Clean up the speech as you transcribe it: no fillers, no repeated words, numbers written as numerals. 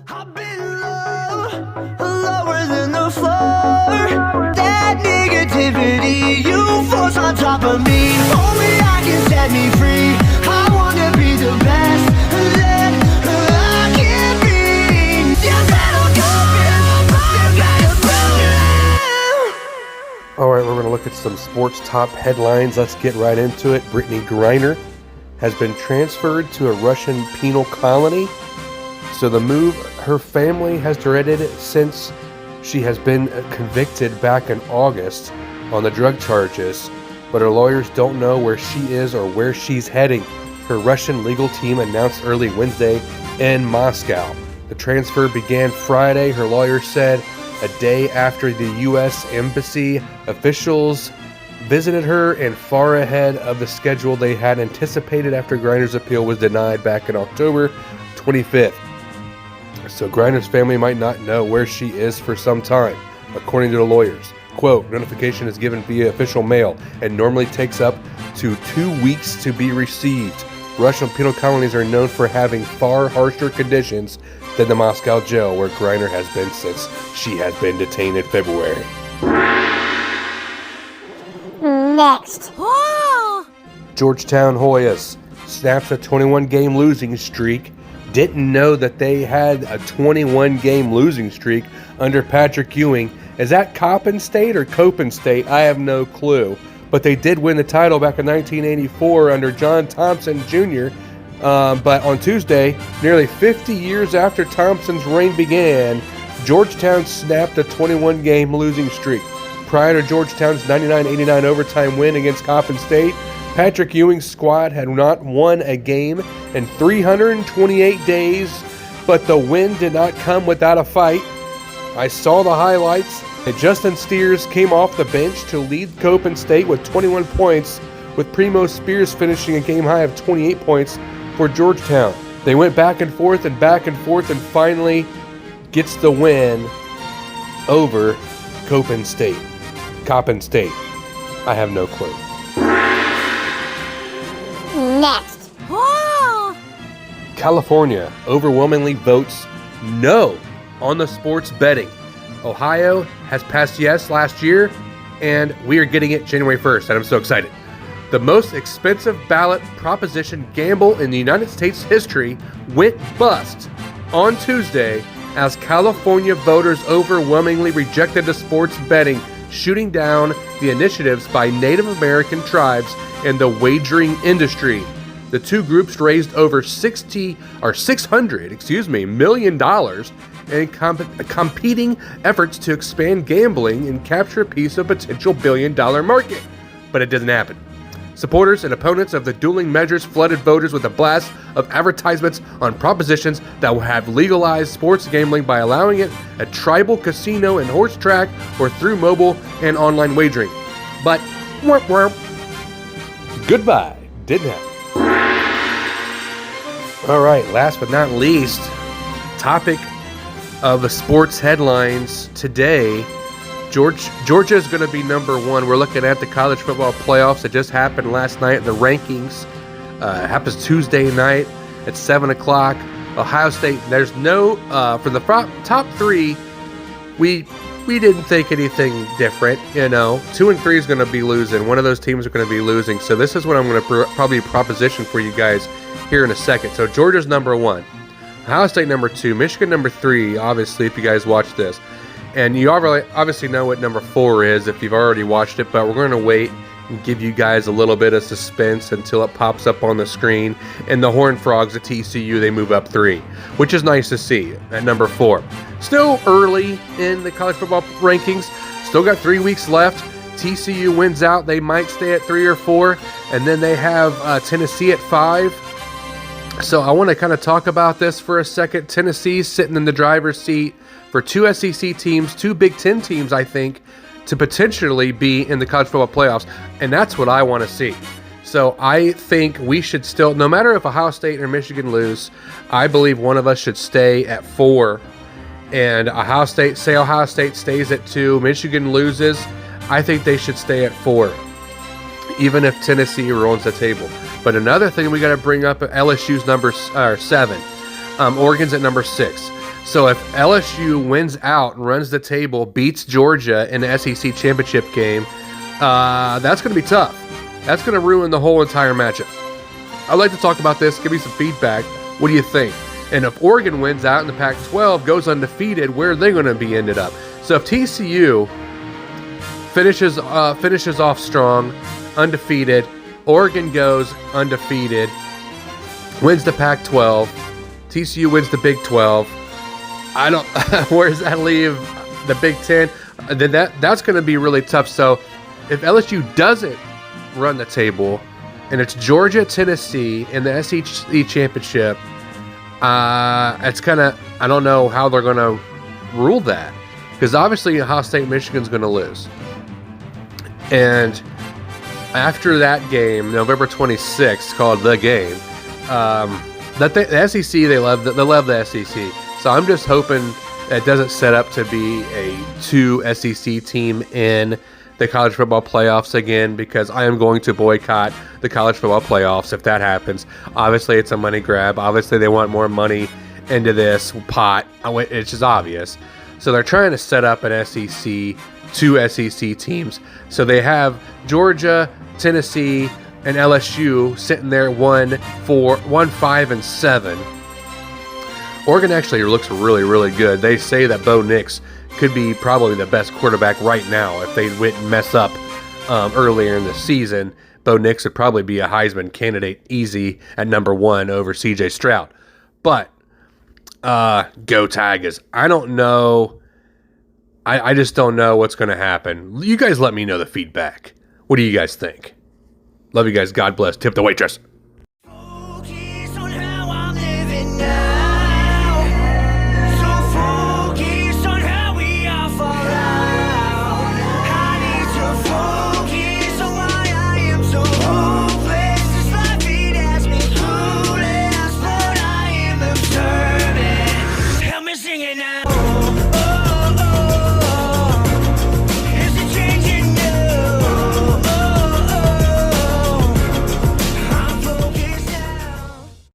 I've been lower than the floor. That negativity you force on top of me. Only I can set me free. I wanna be the best that I can be. You gotta go. All right, we're going to look at some sports top headlines. Let's get right into it. Brittney Griner has been transferred to a Russian penal colony. So the move her family has dreaded since she has been convicted back in August on the drug charges, but her lawyers don't know where she is or where she's heading. Her Russian legal team announced early Wednesday in Moscow. The transfer began Friday, her lawyer said, a day after the U.S. Embassy officials visited her and far ahead of the schedule they had anticipated after Griner's appeal was denied back in October 25th. So Griner's family might not know where she is for some time, according to the lawyers. Quote, notification is given via official mail and normally takes up to 2 weeks to be received. Russian penal colonies are known for having far harsher conditions than the Moscow jail where Griner has been since she has been detained in February. Next. Georgetown Hoyas snaps a 21-game losing streak. Didn't know that they had a 21-game losing streak under Patrick Ewing. Is that Coppin State or Copen State? I have no clue. But they did win the title back in 1984 under John Thompson Jr. But on Tuesday, nearly 50 years after Thompson's reign began, Georgetown snapped a 21-game losing streak. Prior to Georgetown's 99-89 overtime win against Coppin State, Patrick Ewing's squad had not won a game in 328 days, but the win did not come without a fight. I saw the highlights, and Justin Steers came off the bench to lead Copen State with 21 points, with Primo Spears finishing a game high of 28 points for Georgetown. They went back and forth and finally gets the win over Copen State. I have no clue. Next. California overwhelmingly votes no on the sports betting. Ohio has passed yes last year, and we are getting it January 1st, and I'm so excited. The most expensive ballot proposition gamble in the United States history went bust on Tuesday as California voters overwhelmingly rejected the sports betting, shooting down the initiatives by Native American tribes and the wagering industry. The two groups raised over $600 million in competing efforts to expand gambling and capture a piece of potential billion-dollar market. But it didn't happen. Supporters and opponents of the dueling measures flooded voters with a blast of advertisements on propositions that will have legalized sports gambling by allowing it at tribal casino and horse track or through mobile and online wagering. But, goodbye, didn't happen. All right, last but not least, topic of the sports headlines today. Georgia is going to be number one. We're looking at the college football playoffs that just happened last night. The rankings happens Tuesday night at 7 o'clock. Ohio State, there's no, for the top three, we didn't think anything different. 2 and 3 is going to be losing. One of those teams are going to be losing. So this is what I'm going to probably proposition for you guys here in a second. So Georgia's number one. Ohio State number 2. Michigan number 3, obviously, if you guys watch this. And you obviously know what number 4 is if you've already watched it, but we're going to wait and give you guys a little bit of suspense until it pops up on the screen. And the Horned Frogs at TCU, they move up 3, which is nice to see at number 4. Still early in the college football rankings. Still got 3 weeks left. TCU wins out. They might stay at 3 or 4. And then they have Tennessee at 5. So I want to kind of talk about this for a second. Tennessee's sitting in the driver's seat for 2 SEC teams, 2 Big Ten teams, I think, to potentially be in the college football playoffs. And that's what I want to see. So I think we should still, no matter if Ohio State or Michigan lose, I believe one of us should stay at 4. And Ohio State stays at 2, Michigan loses, I think they should stay at 4, even if Tennessee runs the table. But another thing we got to bring up, LSU's number 7. Oregon's at number 6. So if LSU wins out and runs the table, beats Georgia in the SEC championship game, that's going to be tough. That's going to ruin the whole entire matchup. I'd like to talk about this. Give me some feedback. What do you think? And if Oregon wins out in the Pac-12, goes undefeated, where are they going to be ended up? So if TCU finishes off strong, undefeated, Oregon goes undefeated, wins the Pac-12, TCU wins the Big 12. I don't. Where does that leave the Big 10? Then that's going to be really tough. So if LSU doesn't run the table, and it's Georgia, Tennessee in the SEC championship, it's kind of, I don't know how they're going to rule that, because obviously Ohio State, Michigan's going to lose. And after that game, November 26th, called the game, the SEC, they love the SEC. So I'm just hoping that it doesn't set up to be a 2 SEC team in the college football playoffs again, because I am going to boycott the college football playoffs if that happens. Obviously, it's a money grab. Obviously, they want more money into this pot. It's just obvious. So they're trying to set up an SEC, 2 SEC teams. So they have Georgia, Tennessee, and LSU sitting there 1-5-7. Oregon actually looks really, really good. They say that Bo Nix could be probably the best quarterback right now. If they wouldn't mess up earlier in the season, Bo Nix would probably be a Heisman candidate easy at number 1 over CJ Stroud. But go Tigers. I don't know. I just don't know what's going to happen. You guys let me know the feedback. What do you guys think? Love you guys. God bless. Tip the waitress.